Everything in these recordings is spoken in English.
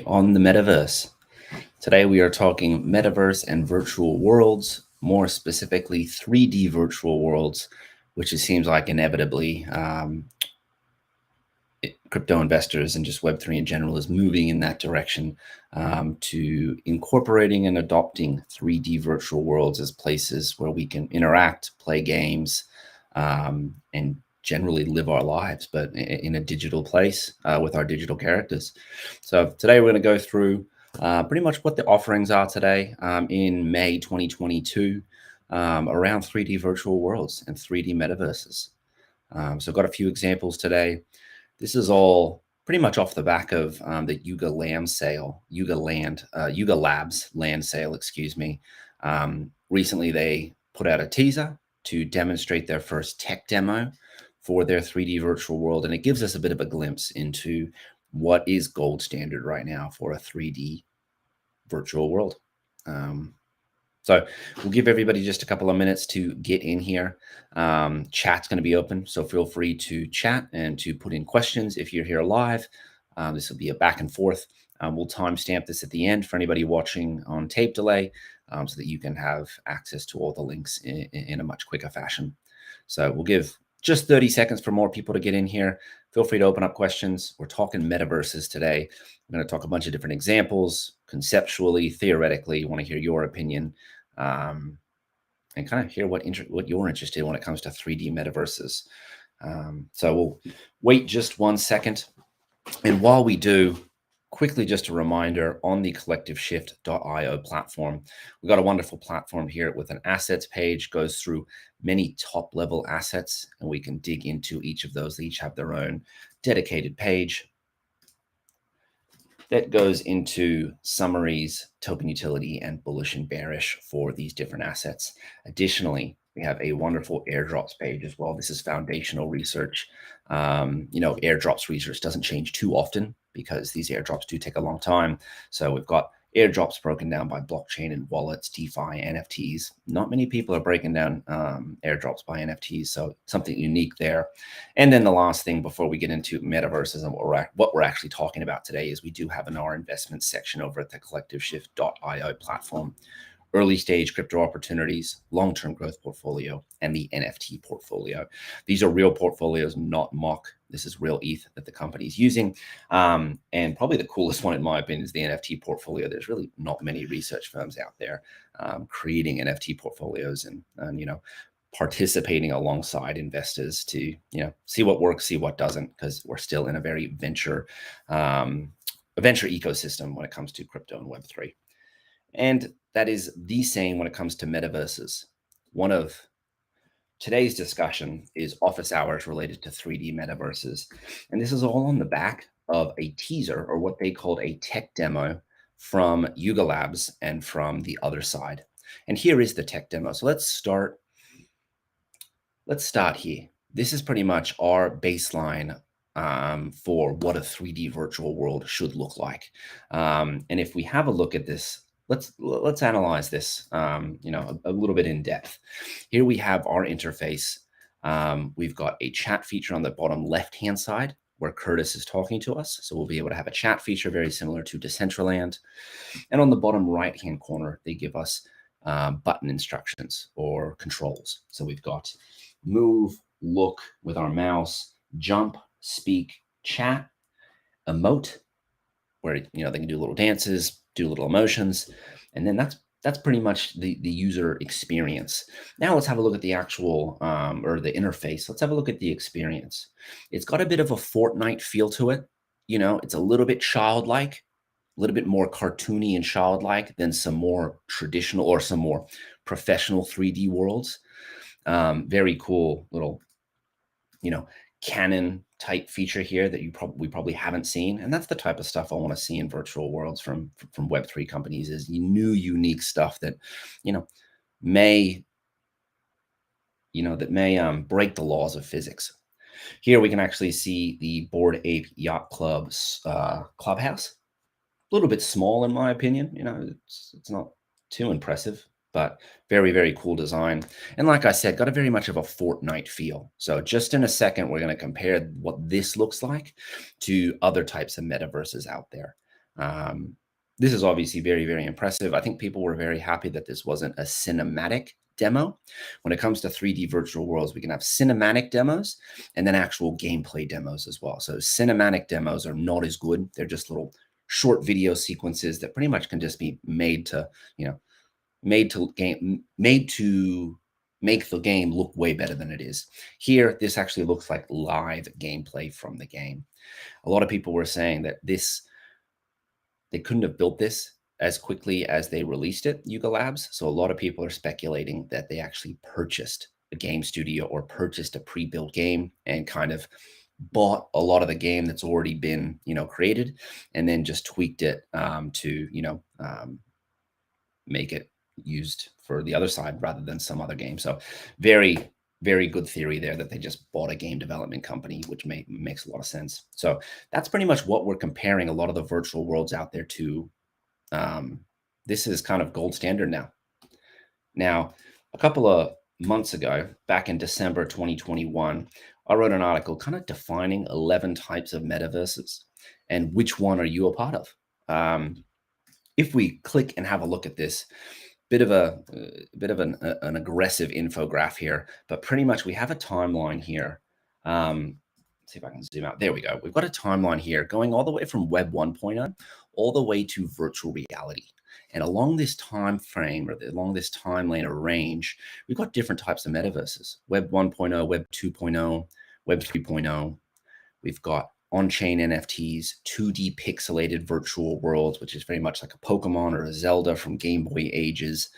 On the Metaverse. Today we are talking Metaverse and virtual worlds, more specifically 3D virtual worlds, which it seems like inevitably crypto investors and just Web3 in general is moving in that direction to incorporating and adopting 3D virtual worlds as places where we can interact, play games, and generally live our lives, but in a digital place with our digital characters. So today we're going to go through pretty much what the offerings are today in May 2022 around 3D virtual worlds and 3D metaverses. So I've got a few examples today. This is all pretty much off the back of the Yuga Labs land sale, excuse me. Recently, they put out a teaser to demonstrate their first tech demo for their 3D virtual world, and it gives us a bit of a glimpse into what is gold standard right now for a 3D virtual world. So we'll give everybody just a couple of minutes to get in here. Chat's going to be open, so feel free to chat and to put in questions if you're here live. This will be a back and forth. We'll timestamp this at the end for anybody watching on tape delay so that you can have access to all the links in a much quicker fashion. So we'll give just 30 seconds for more people to get in here. Feel free to open up questions. We're talking metaverses today. We're going to talk a bunch of different examples, conceptually, theoretically. Want to hear your opinion and kind of hear what you're interested in when it comes to 3D metaverses. So we'll wait just 1 second. And while we do, quickly just a reminder on the collectiveshift.io platform, we've got a wonderful platform here with an assets page, goes through many top level assets, and we can dig into each of those. They each have their own dedicated page that goes into summaries, token utility, and bullish and bearish for these different assets. Additionally, we have a wonderful airdrops page as well. This is foundational research. Airdrops research doesn't change too often because these airdrops do take a long time. So we've got airdrops broken down by blockchain and wallets, DeFi, NFTs. Not many people are breaking down airdrops by NFTs, so something unique there. And then the last thing before we get into metaverses and what we're actually talking about today is we do have an our investment section over at the collectiveshift.io platform. Early stage crypto opportunities, long-term growth portfolio, and the NFT portfolio. These are real portfolios, not mock. This is real ETH that the company is using. And probably the coolest one, in my opinion, is the NFT portfolio. There's really not many research firms out there creating NFT portfolios and participating alongside investors to, see what works, see what doesn't, because we're still in a very venture ecosystem when it comes to crypto and Web3. And that is the same when it comes to metaverses. One of today's discussion is office hours related to 3D metaverses. And this is all on the back of a teaser, or what they called a tech demo, from Yuga Labs and from the Otherside. And here is the tech demo. So let's start here. This is pretty much our baseline for what a 3D virtual world should look like. And if we have a look at this, let's analyze this, a little bit in depth. Here we have our interface. We've got a chat feature on the bottom left-hand side where Curtis is talking to us. So we'll be able to have a chat feature very similar to Decentraland. And on the bottom right-hand corner, they give us button instructions or controls. So we've got move, look with our mouse, jump, speak, chat, emote, where they can do little dances, do little emotions, and then that's pretty much the user experience. Now let's have a look at the actual or the interface. Let's have a look at the experience. It's got a bit of a Fortnite feel to it. It's a little bit childlike, a little bit more cartoony and childlike than some more traditional or some more professional 3D worlds. Very cool little, canon type feature here that we probably haven't seen, and that's the type of stuff I want to see in virtual worlds from Web3 companies, is new, unique stuff that may break the laws of physics. Here we can actually see the Bored Ape Yacht Club's clubhouse. A little bit small in my opinion. It's not too impressive, but very, very cool design. And like I said, got a very much of a Fortnite feel. So just in a second, we're going to compare what this looks like to other types of metaverses out there. This is obviously very, very impressive. I think people were very happy that this wasn't a cinematic demo. When it comes to 3D virtual worlds, we can have cinematic demos and then actual gameplay demos as well. So cinematic demos are not as good. They're just little short video sequences that pretty much can just be made to, made to make the game look way better than it is. Here, this actually looks like live gameplay from the game. A lot of people were saying that they couldn't have built this as quickly as they released it, Yuga Labs. So a lot of people are speculating that they actually purchased a game studio or purchased a pre-built game and kind of bought a lot of the game that's already been, created, and then just tweaked it to, make it used for the other side rather than some other game. So very, very good theory there that they just bought a game development company, which makes a lot of sense. So that's pretty much what we're comparing a lot of the virtual worlds out there to. This is kind of gold standard now. Now, a couple of months ago, back in December 2021, I wrote an article kind of defining 11 types of metaverses and which one are you a part of. If we click and have a look at this, bit of an aggressive infograph here, but pretty much we have a timeline here. Let's see if I can zoom out. There we go. We've got a timeline here going all the way from Web 1.0 all the way to virtual reality. And along this time frame or along this timeline or range, we've got different types of metaverses. Web 1.0, Web 2.0, Web 3.0. We've got on-chain NFTs, 2D pixelated virtual worlds, which is very much like a Pokemon or a Zelda from Game Boy ages.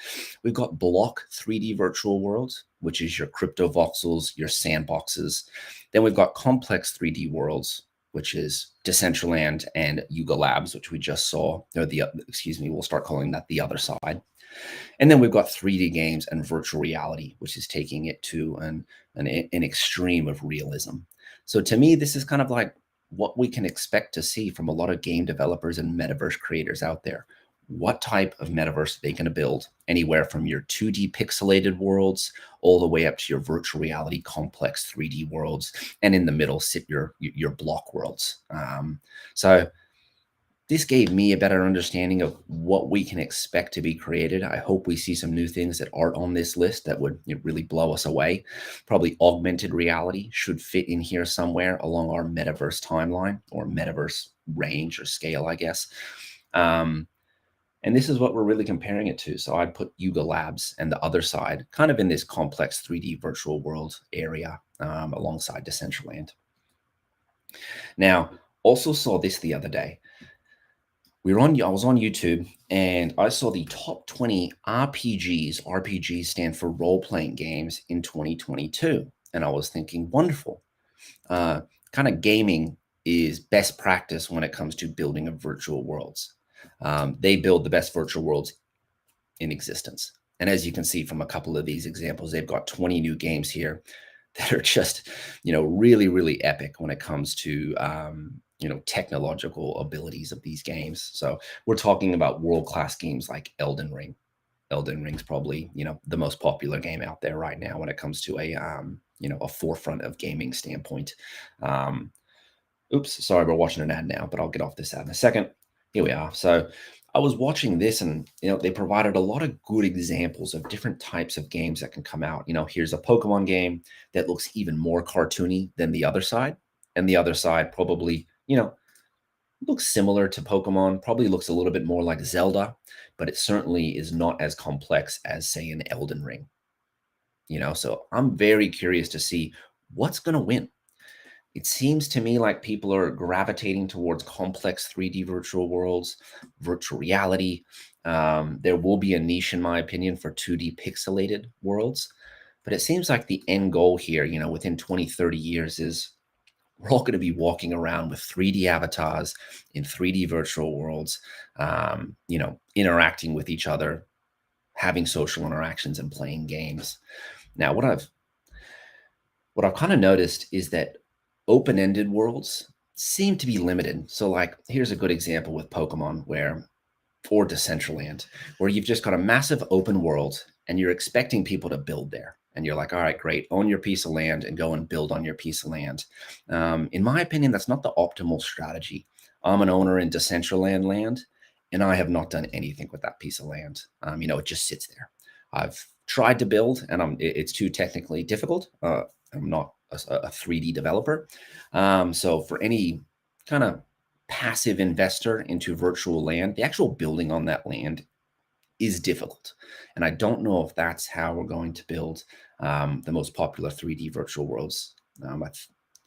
We've got block 3D virtual worlds, which is your CryptoVoxels, your sandboxes. Then we've got complex 3D worlds, which is Decentraland and Yuga Labs, which we just saw. Or we'll start calling that the other side. And then we've got 3D games and virtual reality, which is taking it to an extreme of realism. So to me, this is kind of like what we can expect to see from a lot of game developers and metaverse creators out there. What type of metaverse are they going to build? Anywhere from your 2D pixelated worlds all the way up to your virtual reality complex 3D worlds, and in the middle sit your block worlds. So this gave me a better understanding of what we can expect to be created. I hope we see some new things that aren't on this list that would really blow us away. Probably augmented reality should fit in here somewhere along our metaverse timeline or metaverse range or scale, I guess. And this is what we're really comparing it to. So I'd put Yuga Labs and the other side kind of in this complex 3D virtual world area alongside Decentraland. Now, also saw this the other day. I was on YouTube and I saw the top 20 RPGs. RPGs stand for role-playing games in 2022. And I was thinking, wonderful. Kind of gaming is best practice when it comes to building of virtual worlds. They build the best virtual worlds in existence. And as you can see from a couple of these examples, they've got 20 new games here that are just, really, really epic when it comes to, technological abilities of these games. So we're talking about world-class games like Elden Ring. Elden Ring's probably, the most popular game out there right now when it comes to a forefront of gaming standpoint. Oops, sorry, we're watching an ad now, but I'll get off this ad in a second. Here we are. So I was watching this and, they provided a lot of good examples of different types of games that can come out. Here's a Pokemon game that looks even more cartoony than the other side. And the other side probably, looks similar to Pokemon, probably looks a little bit more like Zelda, but it certainly is not as complex as, say, an Elden Ring. So I'm very curious to see what's going to win. It seems to me like people are gravitating towards complex 3D virtual worlds, virtual reality. There will be a niche, in my opinion, for 2D pixelated worlds. But it seems like the end goal here, within 20, 30 years is we're all going to be walking around with 3D avatars in 3D virtual worlds, interacting with each other, having social interactions and playing games. Now, what I've kind of noticed is that open-ended worlds seem to be limited. So like, here's a good example with Pokemon or Decentraland, where you've just got a massive open world and you're expecting people to build there. And you're like, all right, great, own your piece of land and go and build on your piece of land. In my opinion, that's not the optimal strategy. I'm an owner in Decentraland land, and I have not done anything with that piece of land. It just sits there. I've tried to build, and it's too technically difficult. I'm not a 3D developer. So for any kind of passive investor into virtual land, the actual building on that land is difficult. And I don't know if that's how we're going to build the most popular 3D virtual worlds.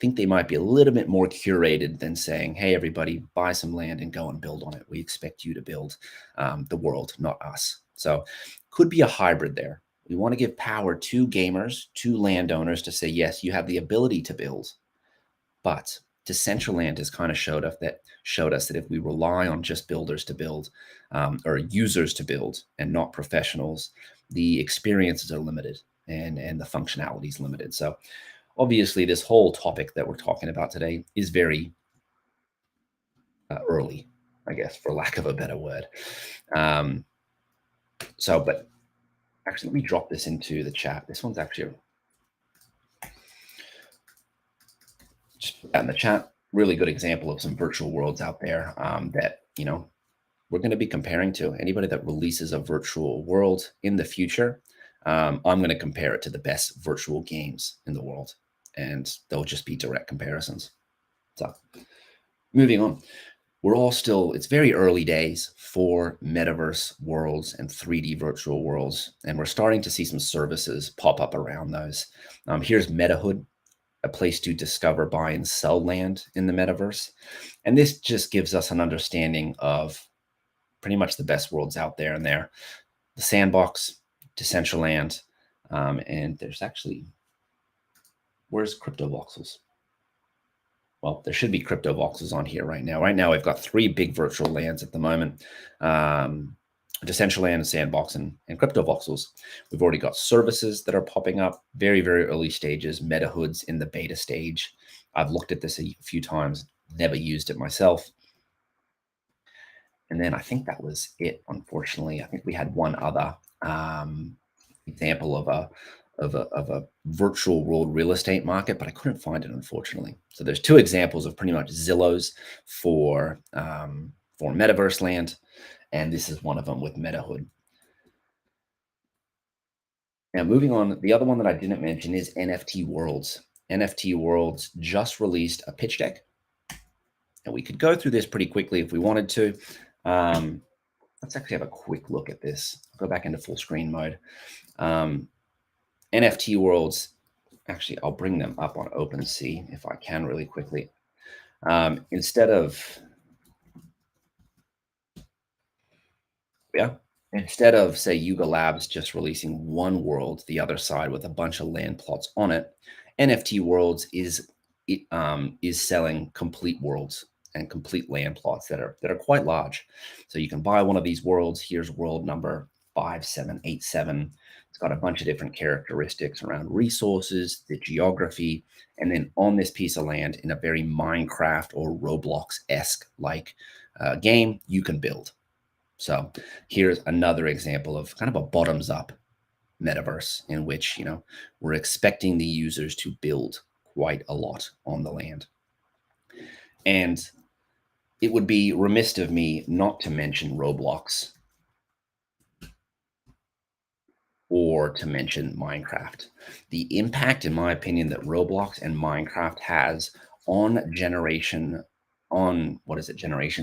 Think they might be a little bit more curated than saying, hey, everybody, buy some land and go and build on it. We expect you to build the world, not us. So could be a hybrid there. We want to give power to gamers, to landowners to say, yes, you have the ability to build, but Decentraland has kind of showed us that if we rely on just builders to build or users to build and not professionals, the experiences are limited and the functionality is limited. So obviously, this whole topic that we're talking about today is very early, I guess, for lack of a better word. But actually, let me drop this into the chat. This one's actually just in the chat. Really good example of some virtual worlds out there that we're going to be comparing to. Anybody that releases a virtual world in the future, I'm going to compare it to the best virtual games in the world, and they'll just be direct comparisons. So moving on, it's very early days for metaverse worlds and 3D virtual worlds, and we're starting to see some services pop up around those. Here's Metahood, a place to discover, buy, and sell land in the metaverse. And this just gives us an understanding of pretty much the best worlds out there. And there, the Sandbox, Decentraland, and there's actually, where's CryptoVoxels? Well, there should be CryptoVoxels on here right now. Right now, we've got 3 big virtual lands at the moment. Decentraland, Sandbox, and CryptoVoxels. We've already got services that are popping up, very, very early stages. Metahood's in the beta stage. I've looked at this a few times, never used it myself. And then I think that was it, unfortunately. I think we had one other example of a virtual world real estate market, but I couldn't find it, unfortunately. So there's 2 examples of pretty much Zillows for metaverse land, and this is one of them with Metahood. Now, moving on, the other one that I didn't mention is NFT Worlds. NFT Worlds just released a pitch deck, and we could go through this pretty quickly if we wanted to. Let's actually have a quick look at this. I'll go back into full screen mode. NFT Worlds, actually, I'll bring them up on OpenSea if I can really quickly. Instead of say Yuga Labs just releasing one world, the other side with a bunch of land plots on it, NFT Worlds is selling complete worlds and complete land plots that are quite large. So you can buy one of these worlds. Here's world number 5787. It's got a bunch of different characteristics around resources, the geography, and then on this piece of land in a very Minecraft or Roblox-esque like game, you can build. So here's another example of kind of a bottoms up metaverse in which, we're expecting the users to build quite a lot on the land. And it would be remiss of me not to mention Roblox or to mention Minecraft. The impact, in my opinion, that Roblox and Minecraft has on Generation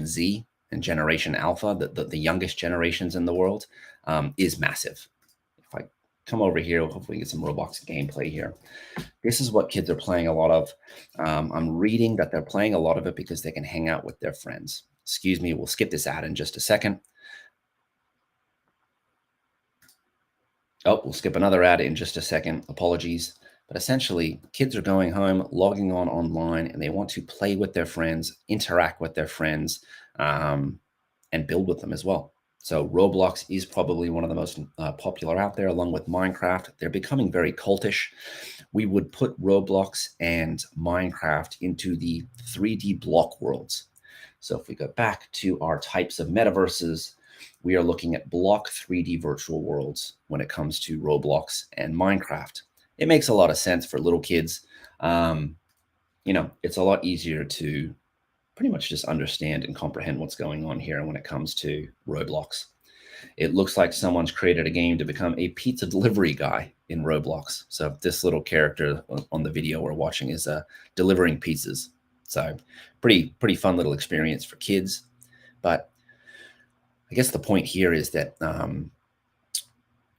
Z and Generation Alpha, the youngest generations in the world, is massive. If I come over here, hopefully get some Roblox gameplay here. This is what kids are playing a lot of. I'm reading that they're playing a lot of it because they can hang out with their friends. Excuse me, we'll skip this ad in just a second. Oh, we'll skip another ad in just a second. Apologies. But essentially, kids are going home, logging on online, and they want to play with their friends, interact with their friends, and build with them as well. So Roblox is probably one of the most popular out there, along with Minecraft. They're becoming very cultish. We would put Roblox and Minecraft into the 3D block worlds. So if we go back to our types of metaverses, we are looking at block 3D virtual worlds when it comes to Roblox and Minecraft. It makes a lot of sense for little kids. It's a lot easier to pretty much just understand and comprehend what's going on here when it comes to Roblox. It looks like someone's created a game to become a pizza delivery guy in Roblox. So this little character on the video we're watching is delivering pizzas. So pretty fun little experience for kids. But I guess the point here is that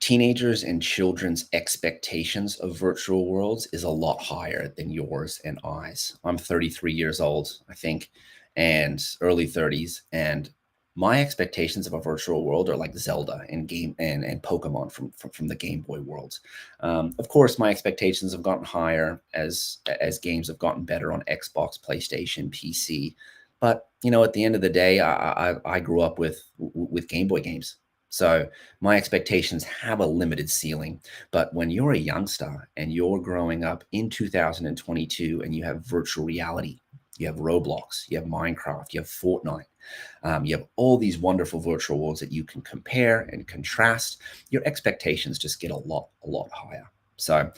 teenagers and children's expectations of virtual worlds is a lot higher than yours and I's. I'm 33 years old, I think, and early 30s, and my expectations of a virtual world are like Zelda and Pokemon from the Game Boy worlds. Of course, my expectations have gotten higher as games have gotten better on Xbox, PlayStation, PC. But at the end of the day, I grew up with Game Boy games. So my expectations have a limited ceiling. But when you're a youngster and you're growing up in 2022 and you have virtual reality, you have Roblox, you have Minecraft, you have Fortnite, you have all these wonderful virtual worlds that you can compare and contrast, your expectations just get a lot higher. So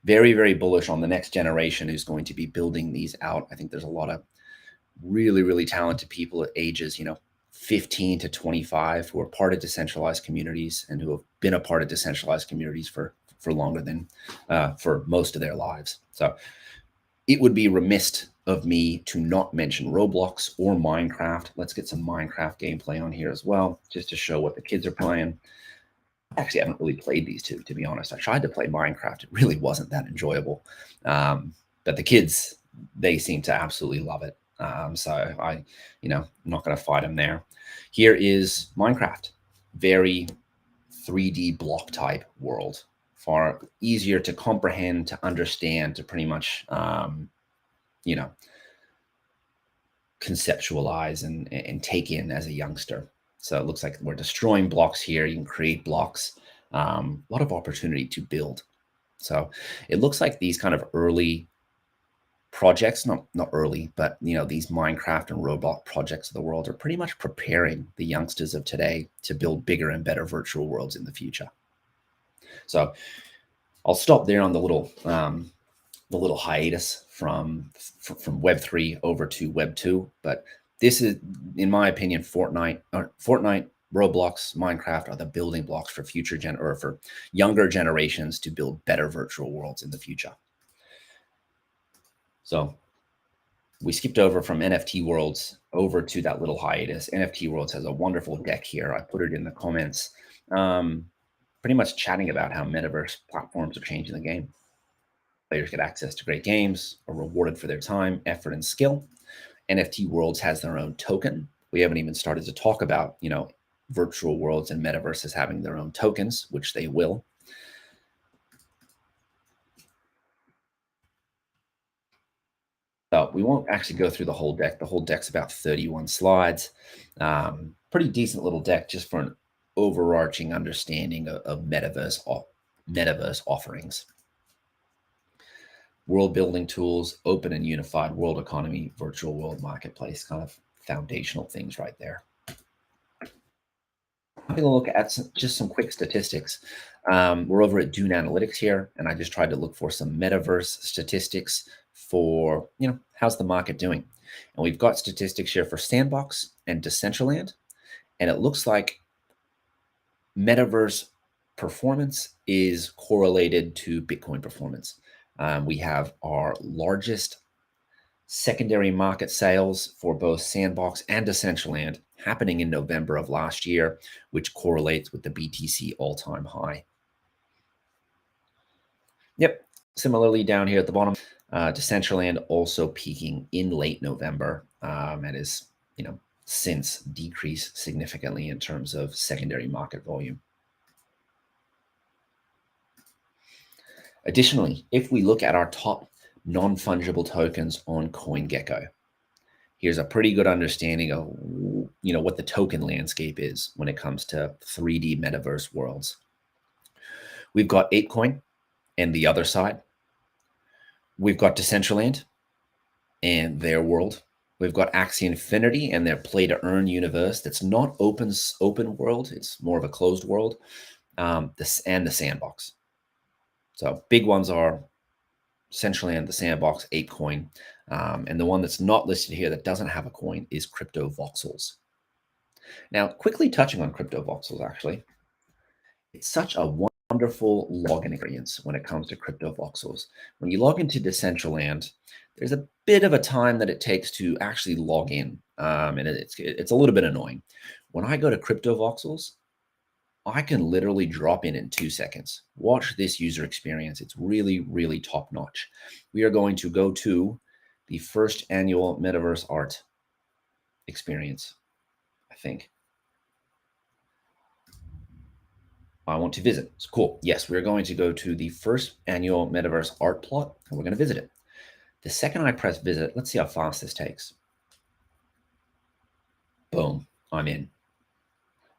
very, very bullish on the next generation who's going to be building these out. I think there's a lot of really, really talented people at ages, 15 to 25 who are part of decentralized communities and who have been a part of decentralized communities for longer than for most of their lives. So it would be remiss of me to not mention Roblox or Minecraft. Let's get some Minecraft gameplay on here as well, just to show what the kids are playing. Actually, I haven't really played these two, to be honest. I tried to play Minecraft. It really wasn't that enjoyable. But the kids, they seem to absolutely love it. So I'm not going to fight them there. Here is Minecraft. Very 3D block type world. Far easier to comprehend, to understand, to pretty much, conceptualize and take in as a youngster. So it looks like we're destroying blocks here. You can create blocks. A lot of opportunity to build. So it looks like these kind of early projects, not early, but these Minecraft and Roblox projects of the world are pretty much preparing the youngsters of today to build bigger and better virtual worlds in the future. So I'll stop there on the little hiatus from Web 3 over to Web 2. But this is, in my opinion, Fortnite, Roblox, Minecraft are the building blocks for for younger generations to build better virtual worlds in the future. So we skipped over from NFT Worlds over to that little hiatus. NFT Worlds has a wonderful deck here. I put it in the comments, pretty much chatting about how Metaverse platforms are changing the game. Players get access to great games, are rewarded for their time, effort, and skill. NFT Worlds has their own token. We haven't even started to talk about, virtual worlds and metaverses having their own tokens, which they will. So we won't actually go through the whole deck. The whole deck's about 31 slides. Pretty decent little deck just for an overarching understanding of metaverse offerings. World building tools, open and unified world economy, virtual world marketplace, kind of foundational things right there. Having a look at just some quick statistics. We're over at Dune Analytics here, and I just tried to look for some metaverse statistics for, how's the market doing? And we've got statistics here for Sandbox and Decentraland, and it looks like metaverse performance is correlated to Bitcoin performance. We have our largest secondary market sales for both Sandbox and Decentraland happening in November of last year, which correlates with the BTC all-time high. Yep. Similarly, down here at the bottom, Decentraland also peaking in late November, and is, since decreased significantly in terms of secondary market volume. Additionally, if we look at our top non-fungible tokens on Coingecko, here's a pretty good understanding of, what the token landscape is when it comes to 3D metaverse worlds. We've got ApeCoin and the Otherside. We've got Decentraland and their world. We've got Axie Infinity and their play-to-earn universe that's not open world. It's more of a closed world. And the Sandbox. So big ones are Decentraland, the Sandbox, ApeCoin, and the one that's not listed here that doesn't have a coin is CryptoVoxels. Now, quickly touching on CryptoVoxels, actually, it's such a wonderful login experience when it comes to CryptoVoxels. When you log into Decentraland, there's a bit of a time that it takes to actually log in, and it's a little bit annoying. When I go to CryptoVoxels, I can literally drop in 2 seconds. Watch this user experience. It's really, really top notch. We are going to go to the first annual Metaverse art experience, I think. I want to visit. It's cool. Yes, we're going to go to the first annual Metaverse art plot, and we're going to visit it. The second I press visit, let's see how fast this takes. Boom, I'm in.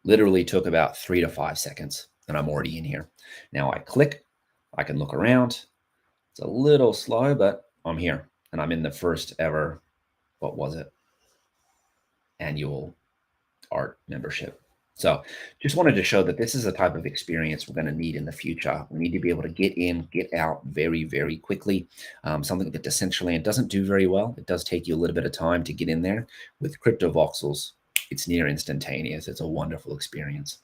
Literally took about 3 to 5 seconds, and I'm already in here. Now I click, I can look around. It's a little slow, but I'm here, and I'm in the first ever, what was it, annual art membership. So just wanted to show that this is a type of experience we're going to need in the future. We need to be able to get in, get out very, very quickly. Something that Decentraland doesn't do very well. It does take you a little bit of time to get in there. With CryptoVoxels, it's near instantaneous. It's a wonderful experience.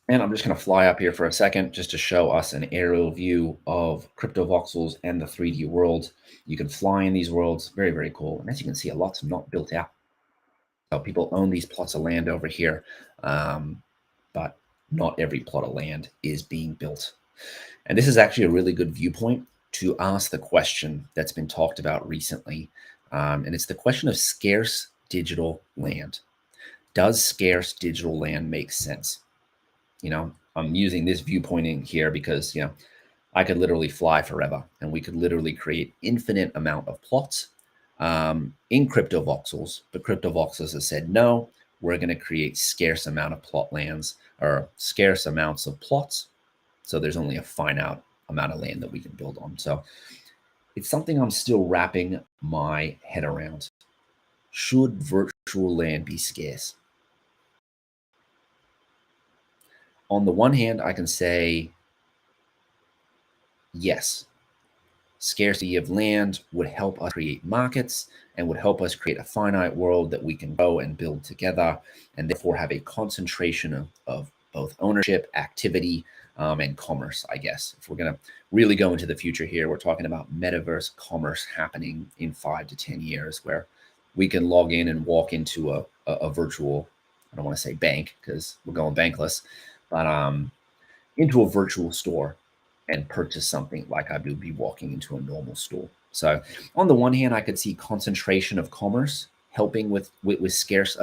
And I'm just going to fly up here for a second just to show us an aerial view of CryptoVoxels and the 3D world. You can fly in these worlds. Very, very cool. And as you can see, a lot's not built out. So people own these plots of land over here, but not every plot of land is being built. And this is actually a really good viewpoint to ask the question that's been talked about recently. And it's the question of scarce digital land. Does scarce digital land make sense? I'm using this viewpoint in here because, I could literally fly forever and we could literally create infinite amount of plots in CryptoVoxels, but CryptoVoxels has said, no, we're going to create scarce amount of plot lands or scarce amounts of plots. So there's only a finite amount of land that we can build on. So it's something I'm still wrapping my head around. Should virtual land be scarce? On the one hand, I can say, yes, scarcity of land would help us create markets and would help us create a finite world that we can grow and build together, and therefore have a concentration of both ownership, activity, and commerce, I guess. If we're going to really go into the future here, we're talking about metaverse commerce happening in 5 to 10 years, where we can log in and walk into a virtual, I don't want to say bank because we're going bankless, but into a virtual store and purchase something like I would be walking into a normal store. So on the one hand, I could see concentration of commerce helping with scarce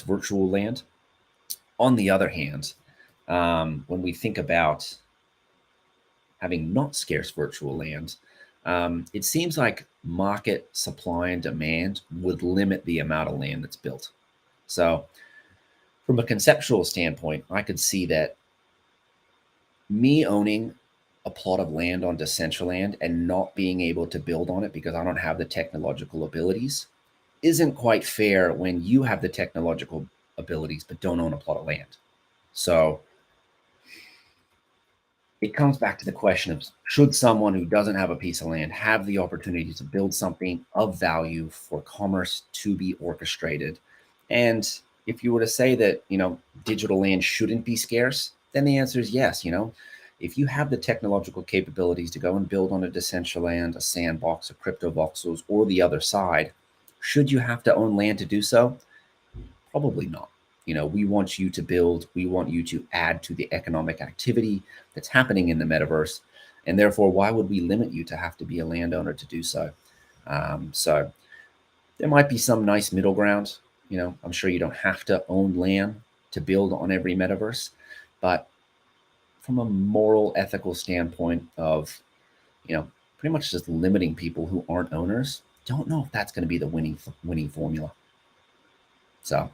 virtual land. On the other hand, when we think about having not scarce virtual land, it seems like market supply and demand would limit the amount of land that's built. So from a conceptual standpoint, I could see that me owning a plot of land on Decentraland and not being able to build on it because I don't have the technological abilities isn't quite fair when you have the technological abilities but don't own a plot of land. So it comes back to the question of, should someone who doesn't have a piece of land have the opportunity to build something of value for commerce to be orchestrated? And if you were to say that, digital land shouldn't be scarce, then the answer is yes. If you have the technological capabilities to go and build on a Decentraland, a Sandbox, a CryptoVoxels, or the other side, should you have to own land to do so? Probably not. We want you to build, we want you to add to the economic activity that's happening in the metaverse. And therefore, why would we limit you to have to be a landowner to do so? So there might be some nice middle ground. I'm sure you don't have to own land to build on every metaverse, but from a moral, ethical standpoint of, pretty much just limiting people who aren't owners, don't know if that's going to be the winning formula. So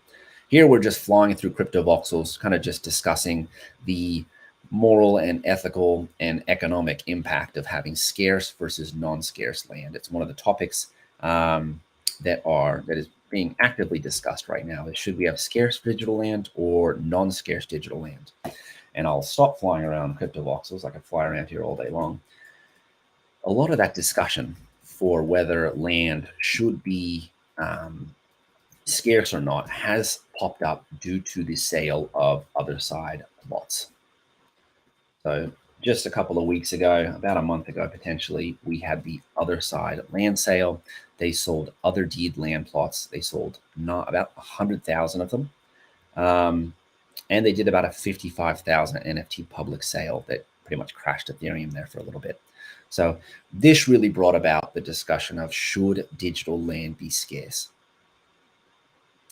here we're just flying through CryptoVoxels, kind of just discussing the moral and ethical and economic impact of having scarce versus non-scarce land. It's one of the topics that is being actively discussed right now. Is should we have scarce digital land or non-scarce digital land? and I'll stop flying around CryptoVoxels. I could fly around here all day long. A lot of that discussion for whether land should be scarce or not has popped up due to the sale of Otherside lots. So just a couple of weeks ago, about a month ago potentially, we had the Otherside land sale. They sold Otherdeed land plots. They sold not about 100,000 of them. And they did about a 55,000 NFT public sale that pretty much crashed Ethereum there for a little bit. So this really brought about the discussion of, should digital land be scarce?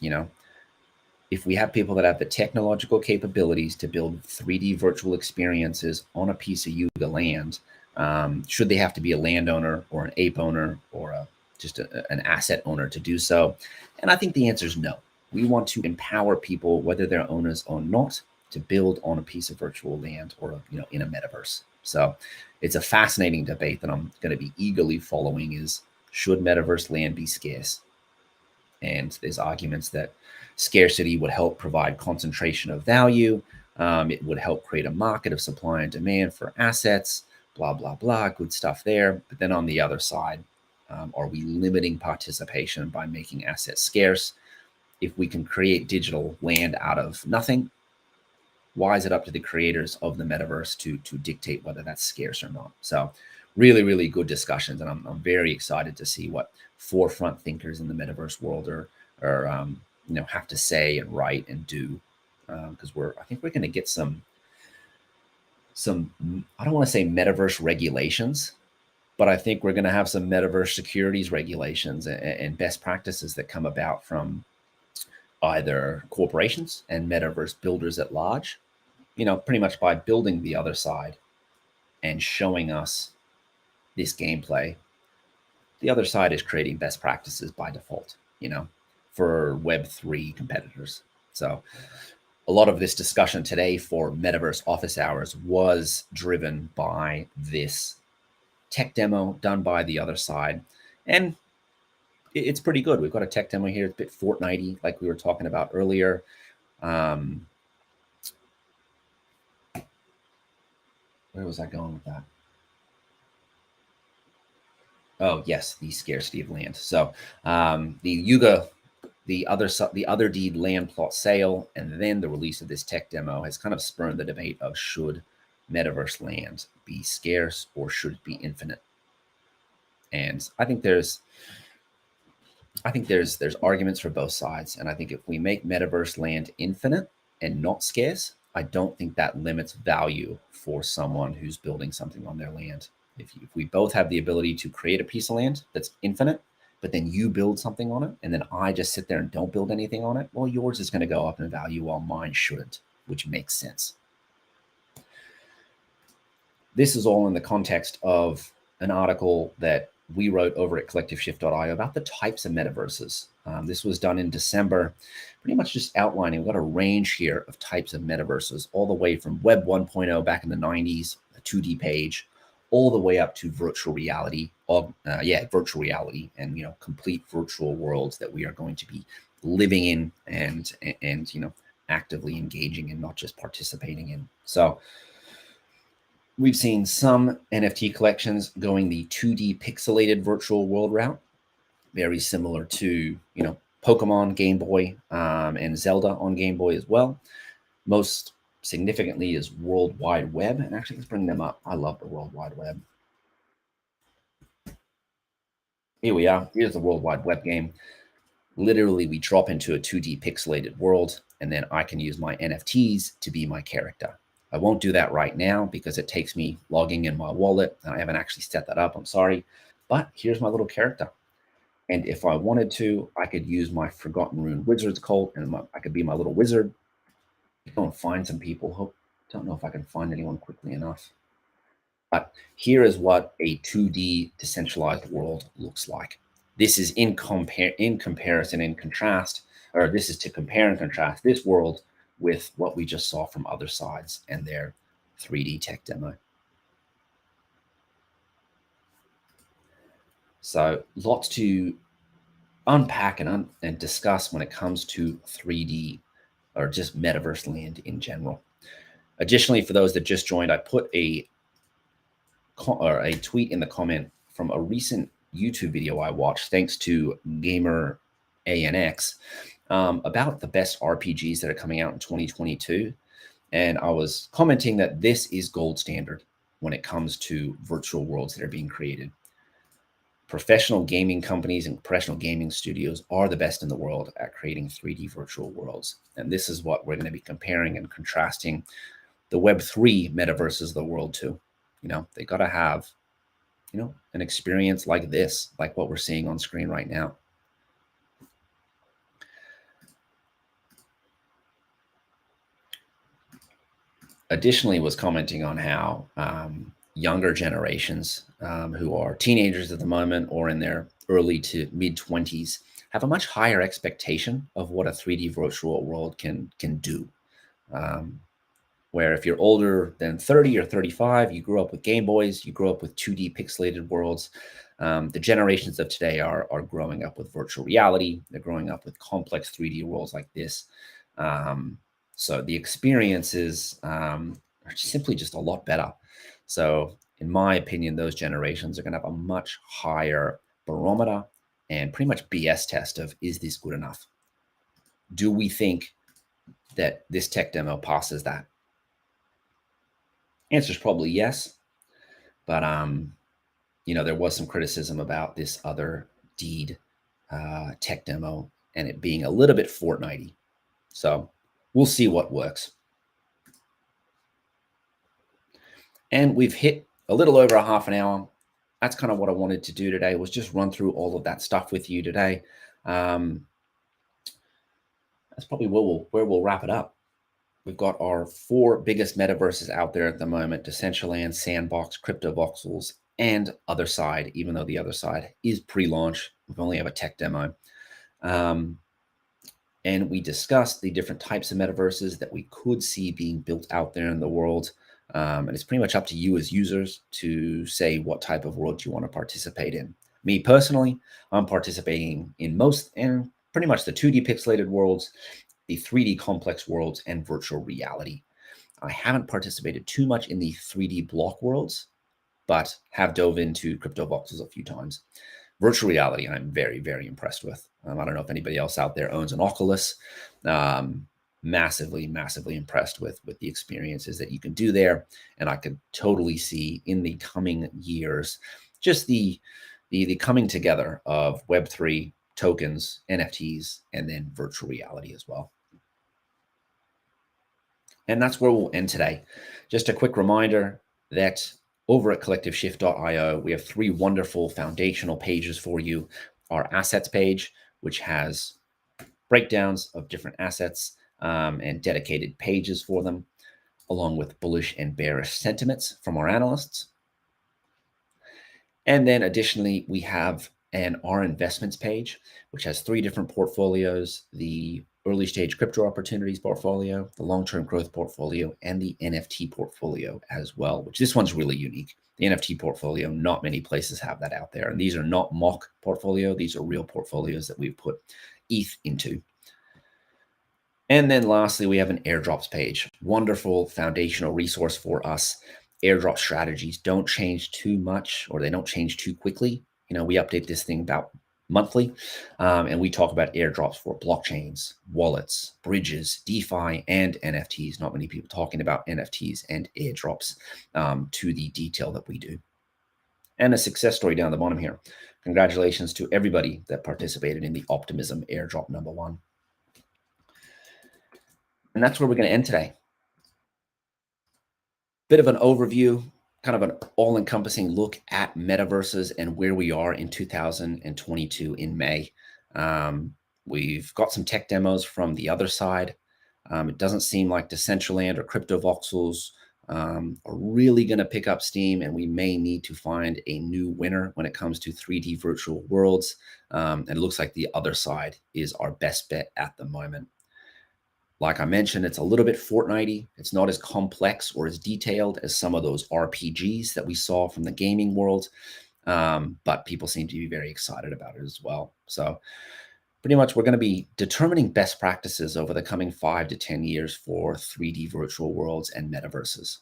You know, if we have people that have the technological capabilities to build 3D virtual experiences on a piece of Yuga land, should they have to be a landowner or an ape owner or just an asset owner to do so? And I think the answer is no. We want to empower people, whether they're owners or not, to build on a piece of virtual land or in a metaverse. So it's a fascinating debate that I'm going to be eagerly following: is, should metaverse land be scarce? And there's arguments that scarcity would help provide concentration of value. It would help create a market of supply and demand for assets, blah, blah, blah, good stuff there. But then on the other side, are we limiting participation by making assets scarce? If we can create digital land out of nothing, why is it up to the creators of the metaverse to dictate whether that's scarce or not? So really, really good discussions. And I'm very excited to see what forefront thinkers in the metaverse world have to say and write and do. Because I think we're going to get some, I don't want to say metaverse regulations, but I think we're going to have some metaverse securities regulations and best practices that come about from either corporations and metaverse builders at large, pretty much by building the Otherside and showing us this gameplay. The Otherside is creating best practices by default, for Web3 competitors. So a lot of this discussion today for Metaverse office hours was driven by this tech demo done by the Otherside. And it's pretty good. We've got a tech demo here. It's a bit Fortnite-y, like we were talking about earlier. Where was I going with that? Oh, yes, the scarcity of land. So the Yuga, the Otherdeed land plot sale, and then the release of this tech demo has kind of spurred the debate of, should metaverse land be scarce or should it be infinite? And I think there's arguments for both sides. And I think if we make metaverse land infinite and not scarce, I don't think that limits value for someone who's building something on their land. If we both have the ability to create a piece of land that's infinite, but then you build something on it, and then I just sit there and don't build anything on it, well, yours is going to go up in value while mine shouldn't, which makes sense. This is all in the context of an article that we wrote over at collectiveshift.io about the types of metaverses. This was done in December, pretty much just outlining, we've got a range here of types of metaverses, all the way from Web 1.0 back in the 90s, a 2D page, all the way up to virtual reality, virtual reality and, complete virtual worlds that we are going to be living in and actively engaging in, not just participating in. So we've seen some NFT collections going the 2D pixelated virtual world route, very similar to, Pokemon Game Boy and Zelda on Game Boy as well. Most significantly is World Wide Web. And actually, let's bring them up. I love the World Wide Web. Here we are. Here's the World Wide Web game. Literally, we drop into a 2D pixelated world, and then I can use my NFTs to be my character. I won't do that right now because it takes me logging in my wallet, and I haven't actually set that up. I'm sorry. But here's my little character. And if I wanted to, I could use my Forgotten Rune Wizard's Cult, and I could be my little wizard. Go and find some people. Don't know if I can find anyone quickly enough. But here is what a 2D decentralized world looks like. This is in comparison and contrast, or this is to compare and contrast this world with what we just saw from Othersides and their 3D tech demo. So lots to unpack and discuss when it comes to 3D or just metaverse land in general. Additionally, for those that just joined, I put a tweet in the comment from a recent YouTube video I watched, thanks to Gamer ANX, about the best RPGs that are coming out in 2022. And I was commenting that this is gold standard when it comes to virtual worlds that are being created. Professional gaming companies and professional gaming studios are the best in the world at creating 3D virtual worlds. And this is what we're going to be comparing and contrasting the Web3 metaverses of the world to. They got to have, an experience like this, like what we're seeing on screen right now. Additionally, was commenting on how younger generations who are teenagers at the moment or in their early to mid 20s have a much higher expectation of what a 3D virtual world can do. Where if you're older than 30 or 35, you grew up with Game Boys, you grew up with 2D pixelated worlds. The generations of today are growing up with virtual reality. They're growing up with complex 3D worlds like this. So the experiences are simply just a lot better. So in my opinion, those generations are going to have a much higher barometer and pretty much BS test of, is this good enough? Do we think that this tech demo passes that? Answer is probably yes. But, there was some criticism about this Otherdeed tech demo and it being a little bit Fortnite-y. So we'll see what works. And we've hit a little over a half an hour. That's kind of what I wanted to do today, was just run through all of that stuff with you today. That's probably where we'll wrap it up. We've got our 4 biggest metaverses out there at the moment: Decentraland, Sandbox, CryptoVoxels, and Otherside, even though the Otherside is pre-launch. We only have a tech demo. And we discussed the different types of metaverses that we could see being built out there in the world. And it's pretty much up to you as users to say what type of world you want to participate in. Me personally, I'm participating in most and pretty much the 2D pixelated worlds, the 3D complex worlds, and virtual reality. I haven't participated too much in the 3D block worlds, but have dove into CryptoVoxels a few times. Virtual reality, I'm very, very impressed with. I don't know if anybody else out there owns an Oculus. Massively, massively impressed with the experiences that you can do there. And I could totally see in the coming years, just the coming together of Web3 tokens, NFTs, and then virtual reality as well. And that's where we'll end today. Just a quick reminder that over at collectiveshift.io, we have 3 wonderful foundational pages for you. Our assets page, which has breakdowns of different assets and dedicated pages for them, along with bullish and bearish sentiments from our analysts. And then additionally, we have our investments page, which has 3 different portfolios: the early stage crypto opportunities portfolio, the long-term growth portfolio, and the NFT portfolio as well, which this one's really unique. The NFT portfolio, not many places have that out there. And these are not mock portfolio. These are real portfolios that we've put ETH into. And then lastly, we have an airdrops page. Wonderful foundational resource for us. Airdrop strategies don't change too much, or they don't change too quickly. We update this thing about monthly, and we talk about airdrops for blockchains, wallets, bridges, DeFi, and NFTs. Not many people talking about NFTs and airdrops to the detail that we do. And a success story down the bottom here. Congratulations to everybody that participated in the Optimism airdrop number 1. And that's where we're going to end today. Bit of an overview, kind of an all-encompassing look at metaverses and where we are in 2022 in May. We've got some tech demos from the other side. It doesn't seem like Decentraland or CryptoVoxels are really going to pick up steam, and we may need to find a new winner when it comes to 3D virtual worlds. And it looks like the other side is our best bet at the moment. Like I mentioned, it's a little bit Fortnite-y. It's not as complex or as detailed as some of those RPGs that we saw from the gaming world, but people seem to be very excited about it as well. So pretty much we're going to be determining best practices over the coming 5 to 10 years for 3D virtual worlds and metaverses.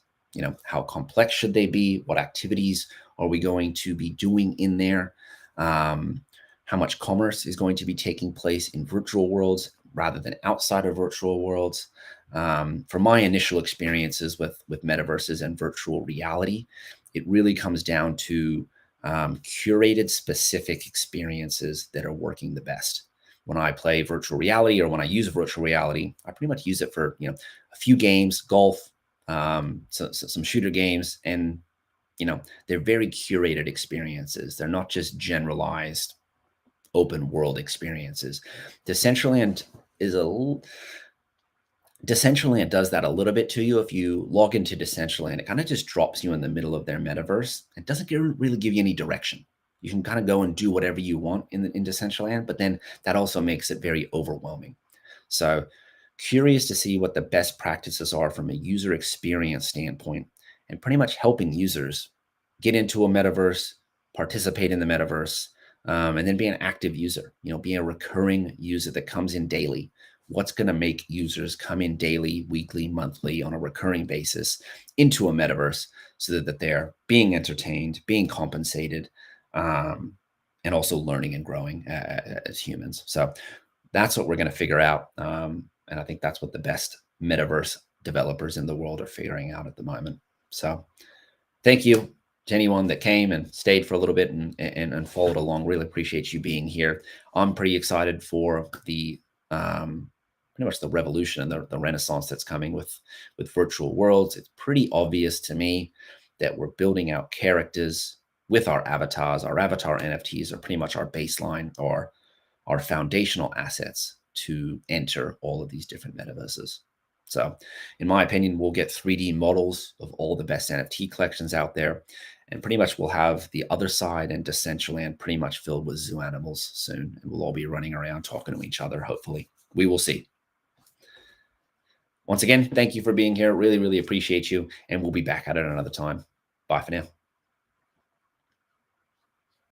How complex should they be? What activities are we going to be doing in there? How much commerce is going to be taking place in virtual worlds rather than outside of virtual worlds? From my initial experiences with metaverses and virtual reality, it really comes down to curated specific experiences that are working the best. When I play virtual reality or when I use virtual reality, I pretty much use it for a few games, golf, some shooter games, and they're very curated experiences. They're not just generalized open world experiences. Decentraland is Decentraland does that a little bit to you. If you log into Decentraland, it kind of just drops you in the middle of their metaverse. It doesn't really give you any direction. You can kind of go and do whatever you want in Decentraland, but then that also makes it very overwhelming. So curious to see what the best practices are from a user experience standpoint, and pretty much helping users get into a metaverse, participate in the metaverse, and then be an active user, be a recurring user that comes in daily. What's going to make users come in daily, weekly, monthly on a recurring basis into a metaverse so that they're being entertained, being compensated, and also learning and growing as humans. So that's what we're going to figure out. And I think that's what the best metaverse developers in the world are figuring out at the moment. So thank you to anyone that came and stayed for a little bit and followed along. Really appreciate you being here. I'm pretty excited for the pretty much the revolution and the renaissance that's coming with virtual worlds. It's pretty obvious to me that we're building out characters with our avatars. Our avatar NFTs are pretty much our baseline or our foundational assets to enter all of these different metaverses. So in my opinion, we'll get 3D models of all the best NFT collections out there. And pretty much we'll have the Otherside and Decentraland pretty much filled with zoo animals soon. And we'll all be running around talking to each other, hopefully. We will see. Once again, thank you for being here. Really, really appreciate you. And we'll be back at it another time. Bye for now.